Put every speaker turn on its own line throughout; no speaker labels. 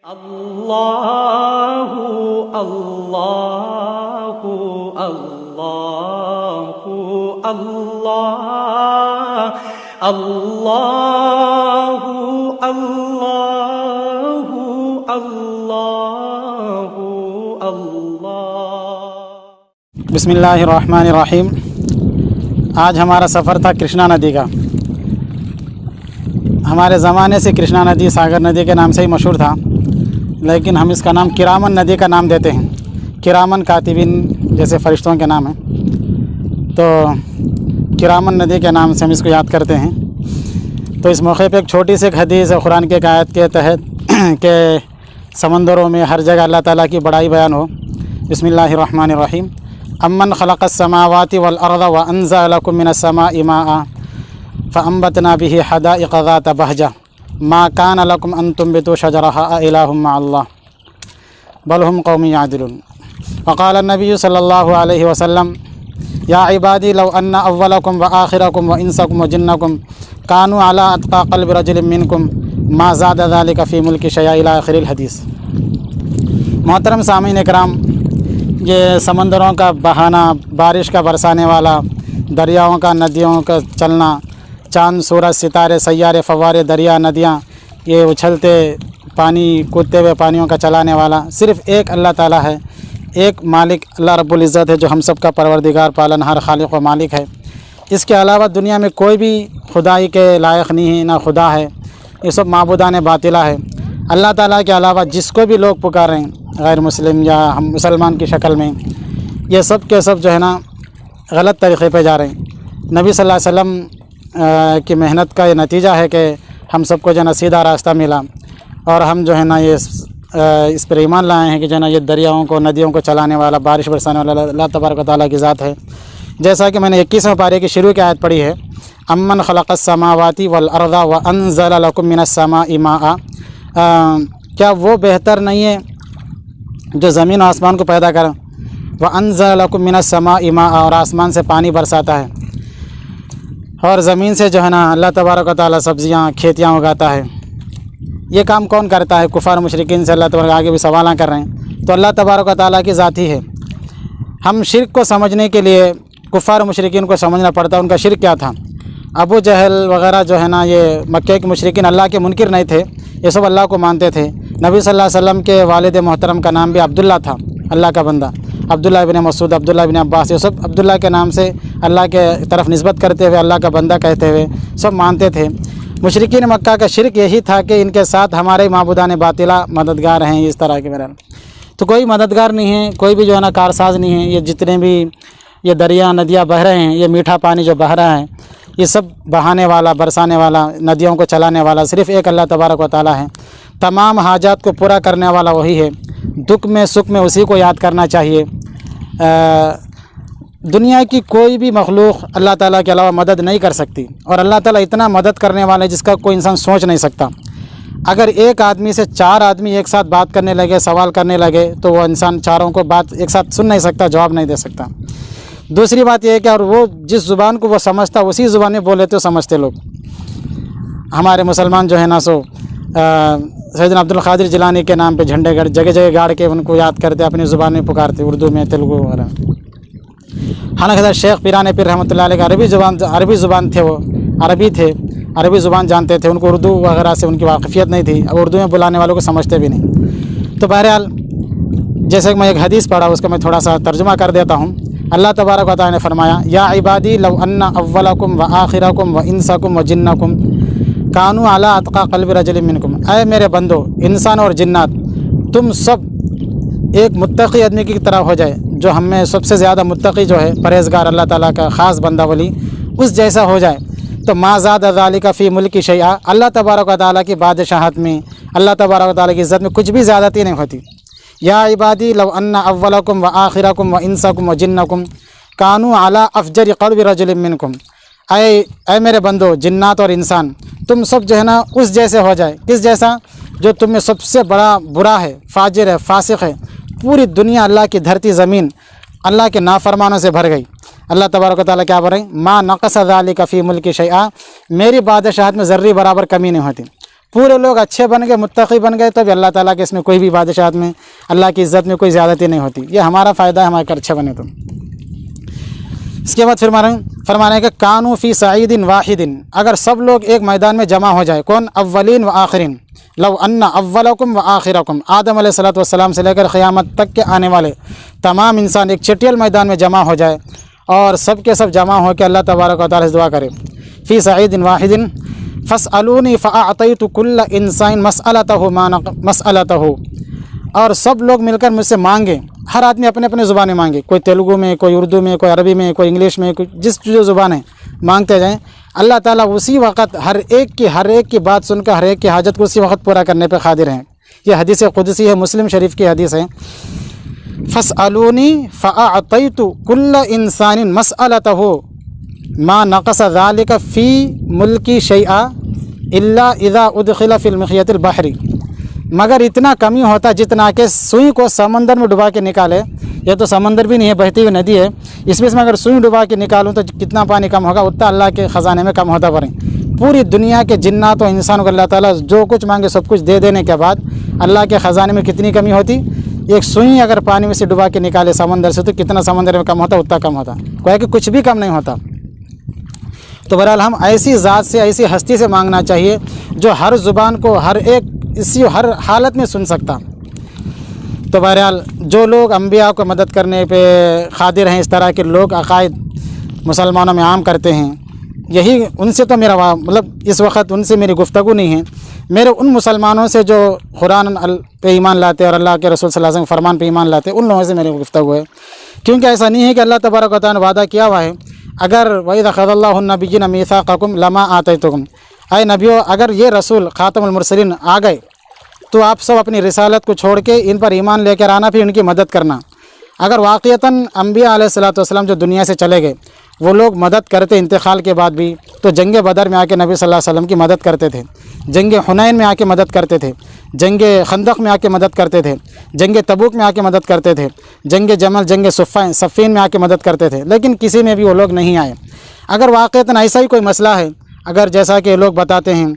اللہ اللہ اللہ اللہ اللہ اللہ اللہ اللہ۔
بسم اللہ الرحمن الرحیم۔ آج ہمارا سفر تھا کرشنا ندی کا۔ ہمارے زمانے سے کرشنا ندی ساگر ندی کے نام سے ہی مشہور تھا، لیکن ہم اس کا نام کرامن ندی کا نام دیتے ہیں۔ کرامن کاتبین جیسے فرشتوں کے نام ہیں، تو کرامن ندی کے نام سے ہم اس کو یاد کرتے ہیں۔ تو اس موقع پہ ایک چھوٹی سی ایک حدیث ہے قرآن کی ایک آیت کے تحت کہ سمندروں میں ہر جگہ اللہ تعالیٰ کی بڑائی بیان ہو۔ بسم اللہ الرحمن الرحیم۔ امن خلق السماوات والارض وانزل لكم من السماء ماء فانبتنا به حدائق ذات بهجة ما كان لكم ان تنبتوا شجرها اله مع الله بل هم قوم يعدلون۔ وقال النبي صلى الله عليه وسلم يا عبادي لو ان اولكم واخركم وانسكم وجنكم كانوا على اتقى قلب رجل منكم ما زاد ذلك في ملك شيئا الى اخر الحديث۔ محترم سامعین اکرام، یہ سمندروں کا بہانا، بارش کا برسانے والا، دریاؤں کا، ندیوں کا چلنا، چاند، سورج، ستارے، سیارے، فوارے، دریا، ندیاں، یہ اچھلتے پانی، کودتے ہوئے پانیوں کا چلانے والا صرف ایک اللہ تعالیٰ ہے۔ ایک مالک اللہ رب العزت ہے جو ہم سب کا پروردگار، پالنہار، خالق و مالک ہے۔ اس کے علاوہ دنیا میں کوئی بھی خدائی کے لائق نہیں ہے، نہ خدا ہے۔ یہ سب معبودان باطلہ ہے۔ اللہ تعالیٰ کے علاوہ جس کو بھی لوگ پکاریں، غیر مسلم یا ہم مسلمان کی شکل میں، یہ سب کے سب جو ہے نا غلط طریقے پہ جا رہے ہیں۔ نبی صلی اللہ علیہ وسلم کی محنت کا یہ نتیجہ ہے کہ ہم سب کو جو ہے نا سیدھا راستہ ملا، اور ہم جو ہے نا یہ اس پر ایمان لائے ہیں کہ جو ہے نا یہ دریاؤں کو، ندیوں کو چلانے والا، بارش برسانے والا اللہ تبارک و تعالیٰ کی ذات ہے۔ جیسا کہ میں نے 21ویں پارے کی شروع کی آیت پڑھی ہے، امن خلق السماوات والارض وانزل لكم من السماء ماء۔ کیا وہ بہتر نہیں ہے جو زمین و آسمان کو پیدا کرا، وانزل لكم من السماء ماء، اور آسمان سے پانی برساتا ہے، اور زمین سے جو ہے نا اللہ تبارک و تعالیٰ سبزیاں، کھیتیاں اگاتا ہے۔ یہ کام کون کرتا ہے؟ کفار مشرکین سے اللہ تبارک آگے بھی سوالاں کر رہے ہیں، تو اللہ تبارک و تعالیٰ کی ذات ہی ہے۔ ہم شرک کو سمجھنے کے لیے کفار مشرکین کو سمجھنا پڑتا ہے، ان کا شرک کیا تھا۔ ابو جہل وغیرہ جو ہے نا یہ مکے کے مشرکین اللہ کے منکر نہیں تھے، یہ سب اللہ کو مانتے تھے۔ نبی صلی اللہ علیہ وسلم کے والد محترم کا نام بھی عبداللہ تھا، اللہ کا بندہ، عبداللہ ابن مسعود، عبداللہ ابن عباس، یہ سب عبداللہ کے نام سے اللہ کے طرف نسبت کرتے ہوئے، اللہ کا بندہ کہتے ہوئے سب مانتے تھے۔ مشرکین مکہ کا شرک یہی تھا کہ ان کے ساتھ ہمارے معبودان باطلہ مددگار ہیں، اس طرح کے بہرحال تو کوئی مددگار نہیں ہے، کوئی بھی جو ہے نا کارساز نہیں ہے۔ یہ جتنے بھی یہ دریا ندیاں بہہ رہے ہیں، یہ میٹھا پانی جو بہہ رہا ہے، یہ سب بہانے والا، برسانے والا، ندیوں کو چلانے والا صرف ایک اللہ تبارک و تعالیٰ ہے۔ تمام حاجات کو پورا کرنے والا وہی ہے۔ دکھ میں سکھ میں اسی کو یاد کرنا چاہیے۔ دنیا کی کوئی بھی مخلوق اللہ تعالیٰ کے علاوہ مدد نہیں کر سکتی، اور اللہ تعالیٰ اتنا مدد کرنے والا ہے جس کا کوئی انسان سوچ نہیں سکتا۔ اگر ایک آدمی سے 4 آدمی ایک ساتھ بات کرنے لگے، سوال کرنے لگے، تو وہ انسان چاروں کو بات ایک ساتھ سن نہیں سکتا، جواب نہیں دے سکتا۔ دوسری بات یہ ہے کہ اور وہ جس زبان کو وہ سمجھتا اسی زبان میں بولے تو سمجھتے لوگ۔ ہمارے مسلمان جو ہے نا سو سیدنا عبد القادر جیلانی کے نام پہ جھنڈے جگہ جگہ گاڑ کے ان کو یاد کرتے، اپنی زبان میں پکارتے، اردو میں، تیلگو وغیرہ۔ حالانکہ حضرت شیخ پیران پیر رحمۃ اللہ علیہ کا عربی زبان تھے، وہ عربی تھے، عربی زبان جانتے تھے، ان کو اردو وغیرہ سے ان کی واقفیت نہیں تھی، اب اردو میں بلانے والوں کو سمجھتے بھی نہیں۔ تو بہرحال جیسے کہ میں ایک حدیث پڑھا، اس کا میں تھوڑا سا ترجمہ کر دیتا ہوں۔ اللہ تبارک و تعالیٰ نے فرمایا، یا عبادی لو ان اولکم وآخرکم وانسکم وجنکم کانوا علی اتقى قلب رجل منکم۔ اے میرے بندو، انسان اور جنات، تم سب ایک متقی آدمی کی طرح ہو جائے، جو ہم میں سب سے زیادہ متقی جو ہے، پرہیزگار، اللہ تعالیٰ کا خاص بندہ ولی، اس جیسا ہو جائے، تو ما زاد ذلک فی ملک شیئا، اللہ تبارک و تعالیٰ کی بادشاہت میں، اللہ تبارک و تعالیٰ کی عزت میں کچھ بھی زیادتی نہیں ہوتی۔ یا عبادی لو ان اولکم وآخرکم وانسکم وجنکم کانوا علی افجر قلب رجل منکم۔ اے میرے بندو، جنات اور انسان، تم سب جو ہے نا اس جیسے ہو جائے۔ کس جیسا؟ جو تم میں سب سے بڑا برا ہے، فاجر ہے، فاسق ہے۔ پوری دنیا، اللہ کی دھرتی زمین اللہ کے نافرمانوں سے بھر گئی۔ اللہ تبارک و تعالیٰ کیا بول رہے ہیں؟ ما نقص ذلک فی ملک شیئا، میری بادشاہت میں ذرے برابر کمی نہیں ہوتی۔ पूरे लोग अच्छे बन गए, मुत्तकी बन गए, तब अल्लाह ताला के इसमें कोई भी बादशाहत में, अल्लाह की इज़्ज़त में कोई ज़्यादती नहीं होती। ये हमारा फ़ायदा है, हमारे अच्छे बने तो। इसके बाद फिर फरमाने के कानू फ़ी सईदिन वाहिदिन, अगर सब लोग एक मैदान में जमा हो जाए, कौन? अव्वलीन व आखिरीन, लव अन्ना अव्वलकुम व आखिरकुम, आदम अलैहिस्सलातु वस्सलाम से लेकर क़यामत तक के आने वाले तमाम इंसान एक चटियल मैदान में जमा हो जाए और सब के सब जमा हो के अल्लाह तबारक व तआला से दुआ करे, फ़ी सईदिन वाहिदिन फ़स्अलूनी फ़अअतयतु कुल्ल इंसान मसअलतहु, और सब लोग मिलकर मुझसे मांगे, हर आदमी अपने अपने ज़ुबान में मांगे, कोई तेलुगु में, कोई उर्दू में, कोई अरबी में, कोई इंग्लिश में, कोई जिस जो ज़ुबान है मांगते जाएँ। अल्लाह ताला उसी वक़्त हर एक की बात सुनकर हर एक की हाजत को उसी वक़्त पूरा करने पर क़ादिर हैं। यह हदीस क़ुदसी है, मुस्लिम शरीफ की हदीस है। फ़स्अलूनी फ़अअतयतु कुल्ल इंसानिन मसअलतहु मा नक़स ज़ालिका फ़ी मुल्की शैआ इल्ला इज़ा उदख़िला फ़िल मिख़यतिल बहरी, मगर इतना कमी होता जितना कि सुई को समंदर में डुबा के निकाले। ये तो समंदर भी नहीं है, बहती हुई नदी है, इसमें से अगर सुई डुबा के निकालूँ तो कितना पानी कम होगा, उतना अल्लाह के ख़जाने में कम होता पड़े। पूरी दुनिया के जिन्नात और इंसानों को अल्लाह ताला जो कुछ मांगे सब कुछ दे देने के बाद अल्लाह के ख़जाने में कितनी कमी होती? एक सुई अगर पानी में से डुबा के निकाले समंदर से तो कितना समंदर में कम होता, उतना कम होता, कोई कि कुछ भी कम नहीं होता। तो बहरहाल हम ऐसी ज़ात से, ऐसी हस्ती से मांगना चाहिए जो हर ज़ुबान को हर हालत में सुन सकता। तो बहरहाल जो लोग अम्बिया को मदद करने पे क़ादिर हैं, इस तरह के लोग अक़ायद मुसलमानों में आम करते हैं, यही उनसे तो मेरा मतलब इस वक्त उनसे मेरी गुफ्तगू नहीं है। मेरे उन मुसलमानों से जो कुरान पे ईमान लाते और अल्लाह के रसूल सल्लल्लाहु अलैहि वसल्लम फरमान पे ईमान लाते, उन लोगों से मेरी गुफ्तगू है। क्योंकि ऐसा नहीं है कि अल्लाह तबारक व तआला ने वादा किया हुआ है, अगर वइज़ अख़ज़ल्लाहु नबिय्यिना मीसाक़कुम लमा आतैतुकुम, ऐ नबियों अगर ये रसूल ख़ातमुल मुरसलीन आ गए तो आप सब अपनी रिसालत को छोड़ के इन पर ईमान लेकर आना, फिर इनकी मदद करना। अगर वाक़ियतन अम्बिया अलैहिस्सलातु वस्सलाम जो दुनिया से चले गए वो लोग मदद करते इंतकाल के बाद भी, तो जंग बदर में आके नबी सल्लल्लाहु अलैहि वसल्लम की मदद करते थे, जंग हुनैन में आके मदद करते थे, जंग खंदक में आके मदद करते थे, जंग तबूक में आके मदद करते थे, जंग जमल, जंग सफ़ीन में आके मदद करते थे, लेकिन किसी में भी वो लोग नहीं आए। अगर वाक़ियतन ऐसा ही कोई मसला है, अगर जैसा कि लोग बताते हैं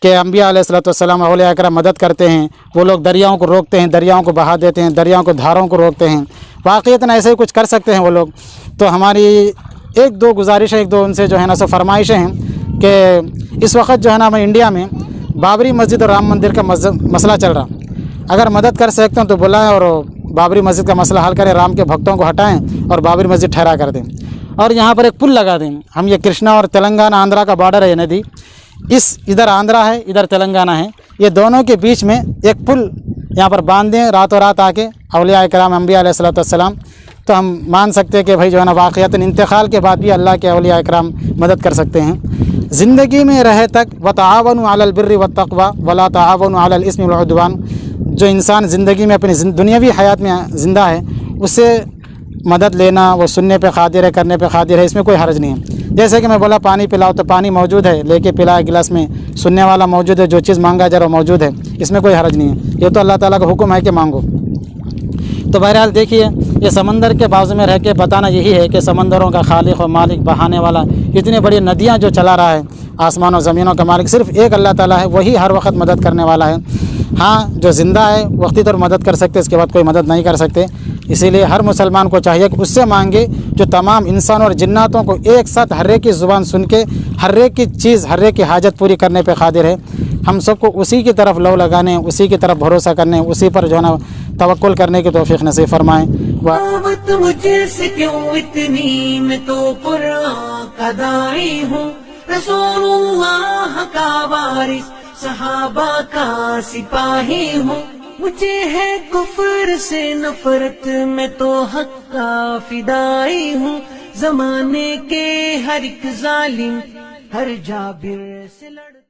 कि अम्बिया अलैहिस्सलातु वस्सलाम औलिया इकराम मदद करते हैं, वो लोग दरियाओं को रोकते हैं, दरियाओं को बहा देते हैं, दरियाओं को धारों को रोकते हैं, वाक़ियतन ऐसे ही कुछ कर सकते हैं वो लोग, तो हमारी एक दो गुजारिश है, एक दो उनसे जो है ना सो फरमाइशें हैं कि इस वक्त जो है ना हमारे इंडिया में बाबरी मस्जिद और राम मंदिर का मसला चल रहा, अगर मदद कर सकते हैं तो बुलाएं और बाबरी मस्जिद का मसला हल करें, राम के भक्तों को हटाएं और बाबरी मस्जिद ठहरा कर दें, और यहाँ पर एक पुल लगा दें। हम ये कृष्णा और तेलंगाना आंध्रा का बॉर्डर है ये नदी, इधर आंध्रा है, इधर तेलंगाना है, ये दोनों के बीच में एक पुल यहाँ पर बांध दें, रातों रात आके औलिया इकराम अम्बिया अलैहिस्सलातु वस्सलाम, तो हम मान सकते हैं कि भाई जो है ना वाक़ियतन इंतकाल के बाद भी अल्लाह के औलिया इकराम मदद कर सकते हैं। ज़िंदगी में रहे तक वतआवनु अलल बिर्रि वत्तक़वा वला तआवनु अलल इस्मि वल उद्वान, जो इंसान ज़िंदगी में अपनी दुनियावी हयात में ज़िंदा है उससे मदद लेना, वो सुनने पे क़ादिर है, करने पे क़ादिर है, इसमें कोई हर्ज नहीं है। जैसे कि मैं बोला पानी पिलाओ, तो पानी मौजूद है, लेके पिलाए गिलास में, सुनने वाला मौजूद है, जो चीज़ मांगा जा रहा वो मौजूद है, इसमें कोई हर्ज नहीं है। ये तो अल्लाह ताला का हुक्म है कि मांगो। तो बहरहाल देखिए, ये समंदर के बाजू में रह के बताना यही है कि समंदरों का खालिक और मालिक, बहाने वाला, इतनी बड़ी नदियाँ जो चला रहा है, आसमान और ज़मीनों का मालिक सिर्फ एक अल्लाह ताला है, वही हर वक्त मदद करने वाला है। हाँ, जो ज़िंदा है वक्ती तौर मदद कर सकते, इसके बाद कोई मदद नहीं कर सकते। इसीलिए हर मुसलमान को चाहिए कि उससे मांगे जो तमाम इंसानों और जिन्नातों को एक साथ हर एक की ज़ुबान सुन के हर एक की चीज़, हर एक की हाजत पूरी करने पे क़ादिर है। हम सबको उसी की तरफ लौ लगाने, उसी की तरफ भरोसा करने, उसी पर जो है ना तवक्कुल करने की तौफीक नसीब फरमाएँ।
मुझसे क्यों इतनी, मैं तो कुरान का दाई हूँ, रसूलुल्लाह का वारिस, सहाबा का सिपाही हूँ, मुझे है कुफ्र से नफरत, मैं तो हक का फिदाई हूँ, ज़माने के हर एक जालिम, हर जाबिर से लड़